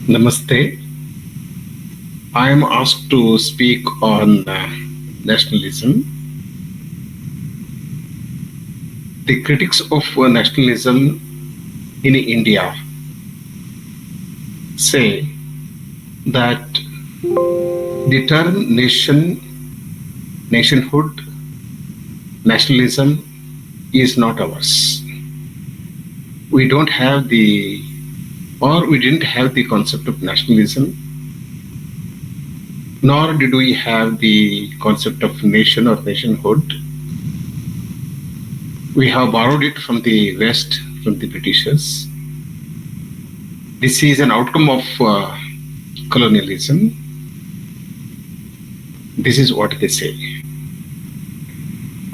Namaste. I am asked to speak on nationalism. The critics of nationalism in India say that the term nationhood, nationalism is not ours. We don't have we didn't have the concept of nationalism, nor did we have the concept of nation or nationhood. We have borrowed it from the West, from the Britishers. This is an outcome of colonialism. This is what they say.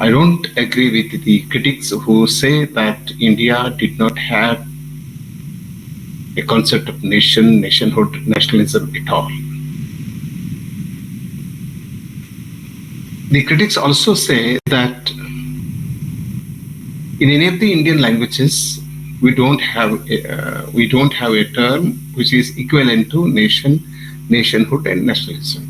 I don't agree with the critics who say that India did not have a concept of nation, nationhood, nationalism at all. The critics also say that in any of the Indian languages, we don't have a term which is equivalent to nation, nationhood, and nationalism.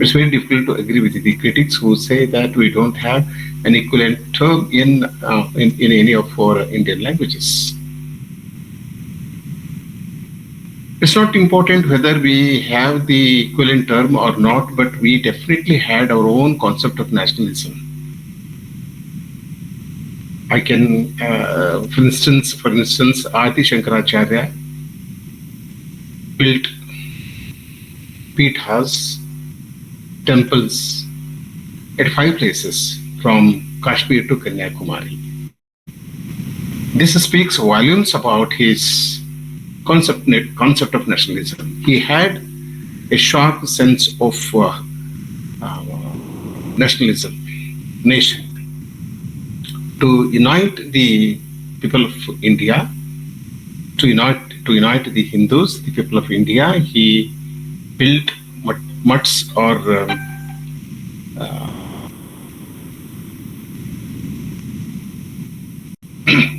It's very difficult to agree with the critics who say that we don't have an equivalent term in any of our Indian languages. It's not important whether we have the equivalent term or not, but we definitely had our own concept of nationalism. I can, for instance, Adi Shankaracharya built peethas, temples at 5 places from Kashmir to Kanyakumari. This speaks volumes about his concept of nationalism. He had a sharp sense of nationalism, nation. To unite the people of India, to unite the Hindus, the people of India, he built mutts or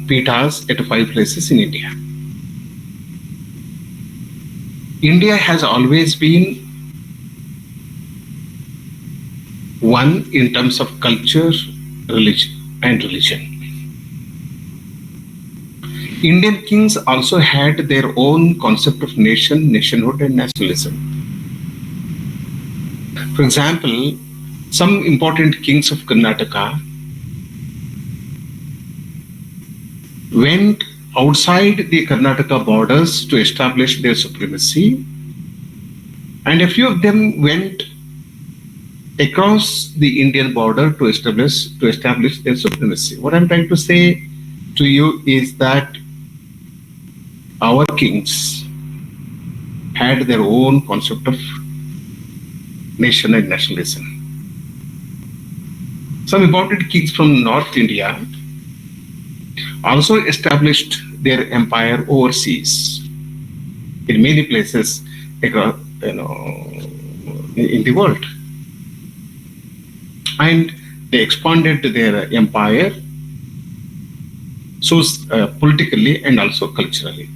peethas at 5 places in India. India has always been one in terms of culture, religion. Indian kings also had their own concept of nation, nationhood, and nationalism. For example, some important kings of Karnataka went outside the Karnataka borders to establish their supremacy, and a few of them went across the Indian border to establish their supremacy. What I'm trying to say to you is that our kings had their own concept of nation and nationalism. Some important kings from North India also established their empire overseas in many places across, in the world. And they expanded their empire so politically and also culturally.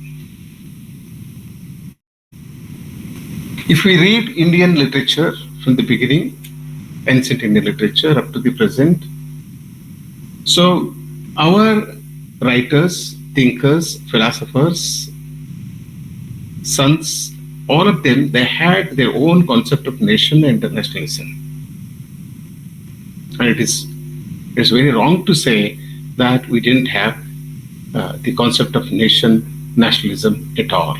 If we read Indian literature from the beginning, ancient Indian literature up to the present, so our writers, thinkers, philosophers, sons, all of them, they had their own concept of nation and nationalism. And it's very wrong to say that we didn't have the concept of nation, nationalism at all.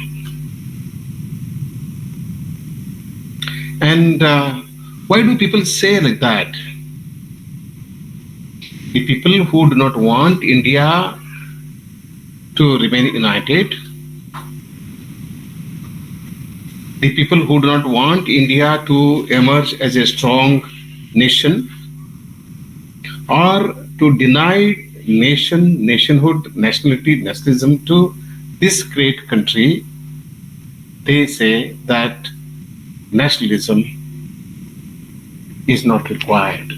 And why do people say like that? The people who do not want India to remain united, the people who do not want India to emerge as a strong nation, or to deny nation, nationhood, nationality, nationalism to this great country, they say that nationalism is not required.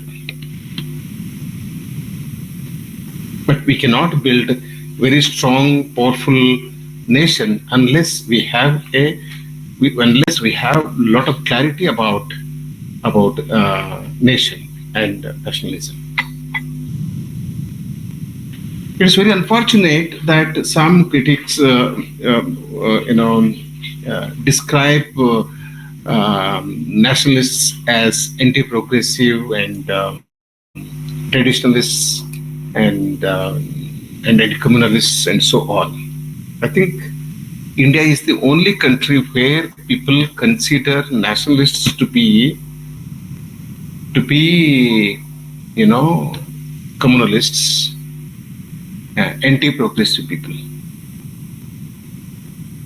But we cannot build very strong, powerful nation unless we have a lot of clarity about nation and nationalism. It is very unfortunate that some critics, describe nationalists as anti-progressive and traditionalists and anti-communalists and so on. I think India is the only country where people consider nationalists to be communalists, anti-progressive people.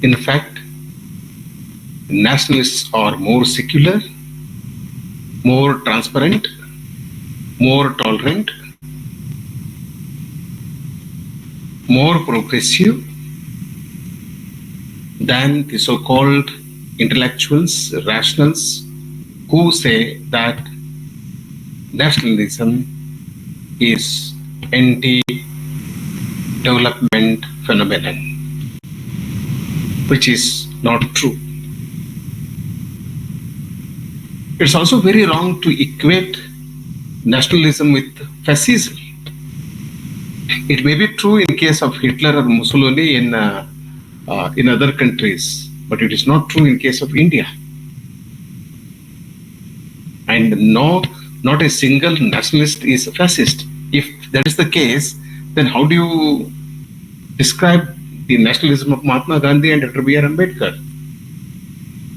In fact, nationalists are more secular, more transparent, more tolerant, more progressive than the so-called intellectuals, rationals, who say that nationalism is anti-development phenomenon, which is not true. It's also very wrong to equate nationalism with fascism. It may be true in case of Hitler or Mussolini in other countries, but it is not true in case of India. And not a single nationalist is a fascist. If that is the case, then how do you describe the nationalism of Mahatma Gandhi and Dr. B.R. Ambedkar?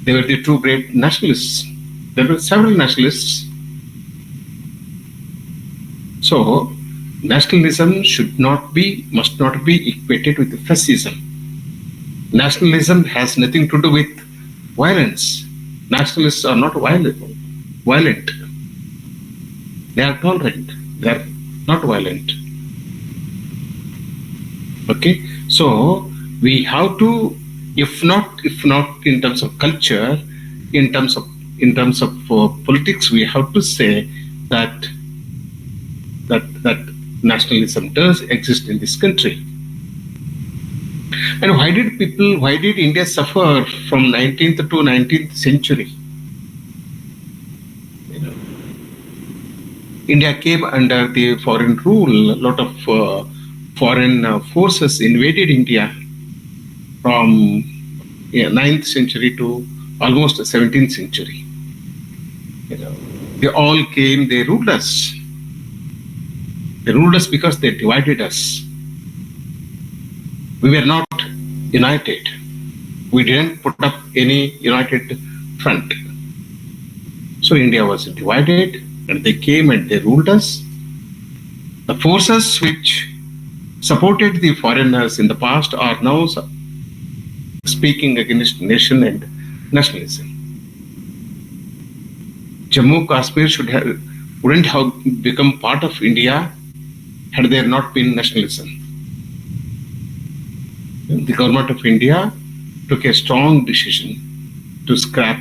They were the two great nationalists. There were several nationalists. So, nationalism must not be equated with fascism. Nationalism has nothing to do with violence. Nationalists are not violent. They are tolerant. They are not violent. Okay, so we have to, if not in terms of culture, in terms of politics, we have to say that nationalism does exist in this country. And why did India suffer from 19th to 19th century? India came under the foreign rule. A lot of foreign forces invaded India from 9th century to almost the 17th century. They all came, they ruled us. They ruled us because they divided us. We were not united. We didn't put up any united front. So India was divided, and they came and they ruled us. The forces which supported the foreigners in the past are now speaking against nation and nationalism. Jammu Kashmir wouldn't have become part of India had there not been nationalism. The government of India took a strong decision to scrap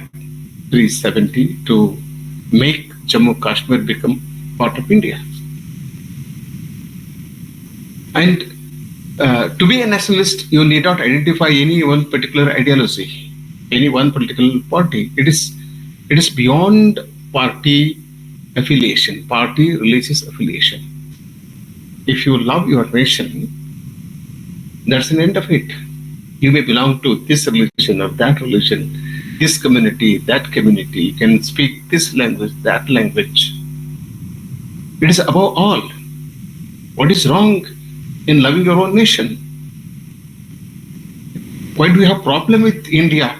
370 to make Jammu Kashmir become part of India. And to be a nationalist, you need not identify any one particular ideology, any one political party. It is beyond party affiliation, party religious affiliation. If you love your nation, that's an end of it. You may belong to this religion or that religion, this community, that community. You can speak this language, that language. It is above all. What is wrong in loving your own nation? Why do you have problem with India?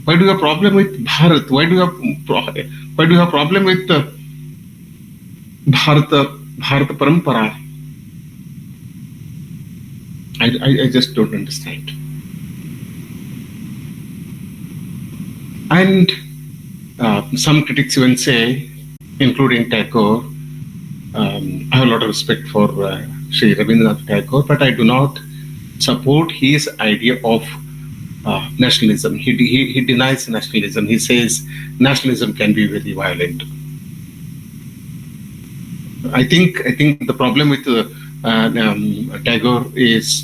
Why do you have problem with Bharat? Why do you have problem with Bharata Parampara? I just don't understand. And some critics even say, including Tagore, I have a lot of respect for Sri Rabindranath Tagore, but I do not support his idea of nationalism. He denies nationalism. He says nationalism can be very violent. I think the problem with Tagore is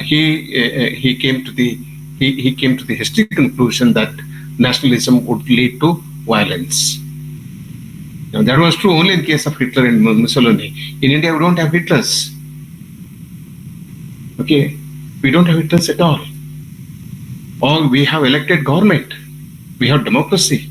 he came to the he came to the hasty conclusion that nationalism would lead to violence. Now, that was true only in case of Hitler and Mussolini. In India, we don't have Hitlers. Okay, we don't have Hitlers at all. Or we have elected government. We have democracy.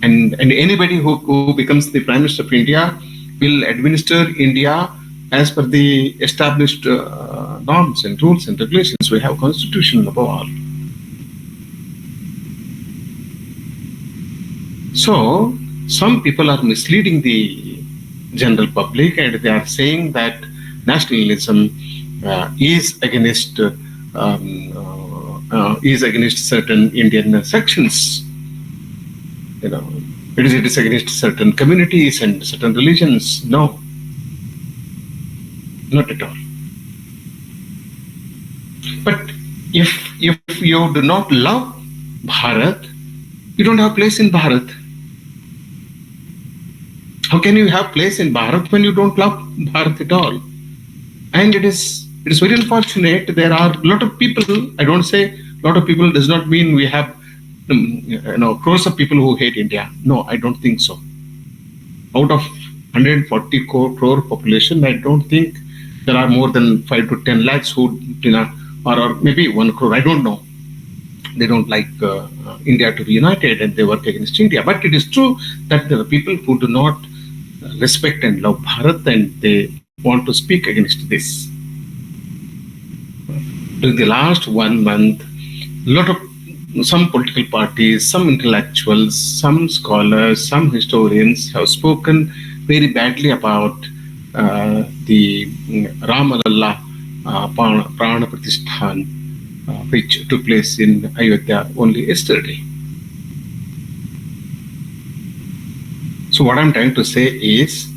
And anybody who becomes the Prime Minister of India will administer India as per the established norms and rules and regulations. We have constitution above all. So, some people are misleading the general public, and they are saying that nationalism is against certain Indian sections. You know, it is against certain communities and certain religions. No, not at all. But if you do not love Bharat, you don't have place in Bharat. How can you have place in Bharat when you don't love Bharat at all? And it is very unfortunate. There are a lot of people. I don't say a lot of people does not mean we have crores of people who hate India. No, I don't think so. Out of 140 crore population, I don't think there are more than 5 to 10 lakhs who, or maybe 1 crore. I don't know. They don't like India to be united and they work against India. But it is true that there are people who do not respect and love Bharat, and they want to speak against this. During the last 1 month, some political parties, some intellectuals, some scholars, some historians have spoken very badly about the Ramalalla Prana Pratishthan, which took place in Ayodhya only yesterday. So what I'm trying to say is,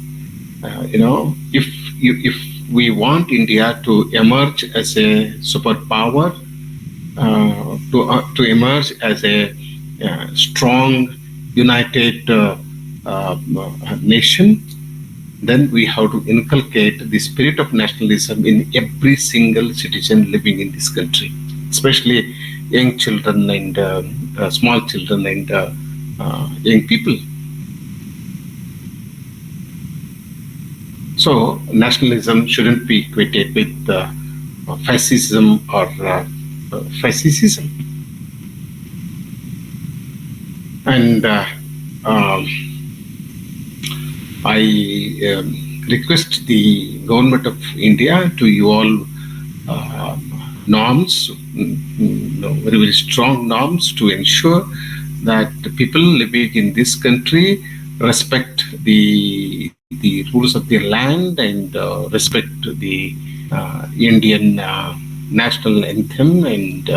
if we want India to emerge as a superpower, to emerge as a strong, united nation, then we have to inculcate the spirit of nationalism in every single citizen living in this country, especially young children and small children and young people. So nationalism shouldn't be equated with fascism or fascism. And I request the government of India to evolve norms, very, very strong norms to ensure that the people living in this country respect the rules of their land and respect the Indian national anthem and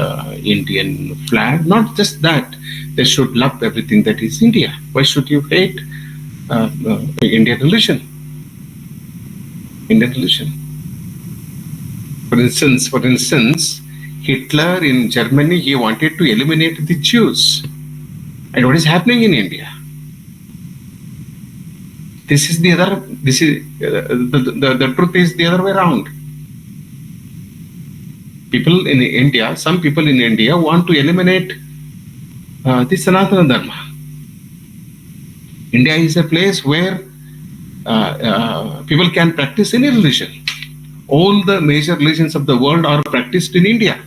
Indian flag. Not just that, they should love everything that is India. Why should you hate Indian religion? Indian religion. For instance, Hitler in Germany, he wanted to eliminate the Jews. And what is happening in India? This is the other. This is the truth is the other way around. People in India, some people in India want to eliminate the Sanatana Dharma. India is a place where people can practice any religion. All the major religions of the world are practiced in India,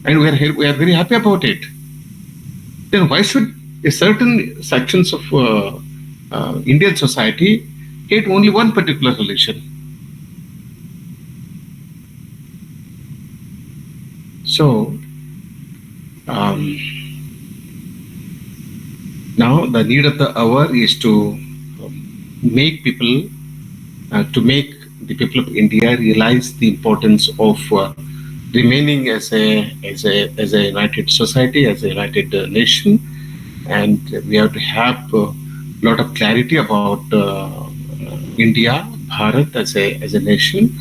and we are very happy about it. Then why should a certain sections of Indian society hate only one particular religion? So now the need of the hour is to make people, the people of India realize the importance of remaining as a united society, as a united nation, and we have to have a lot of clarity about India, Bharat as a nation,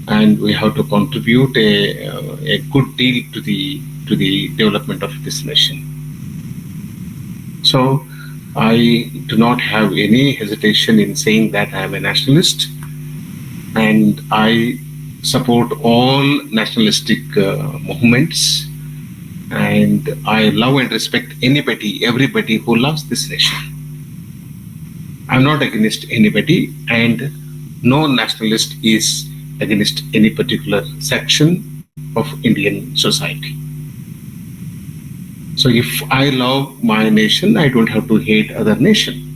and we have to contribute a good deal to the development of this nation. So I do not have any hesitation in saying that I am a nationalist, and I support all nationalistic movements, and I love and respect everybody who loves this nation. I'm not against anybody, and no nationalist is against any particular section of Indian society. So if I love my nation, I don't have to hate other nation.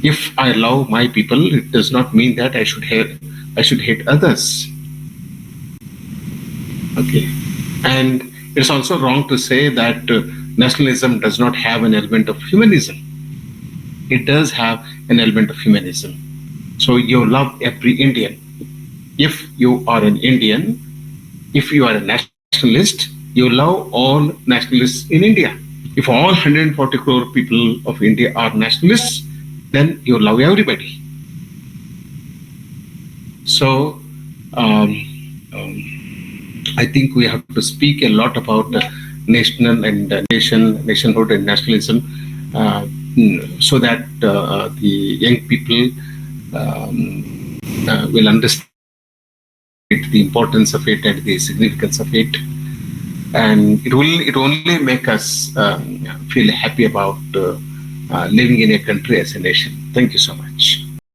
If I love my people, it does not mean that I should hate others. Okay, and it's also wrong to say that nationalism does not have an element of humanism. It does have an element of humanism. So you love every Indian. If you are an Indian, if you are a nationalist, you love all nationalists in India. If all 140 crore people of India are nationalists, then you love everybody. So I think we have to speak a lot about national and nationhood and nationalism, so that the young people will understand the importance of it and the significance of it, and it only make us feel happy about living in a country as a nation. Thank you so much.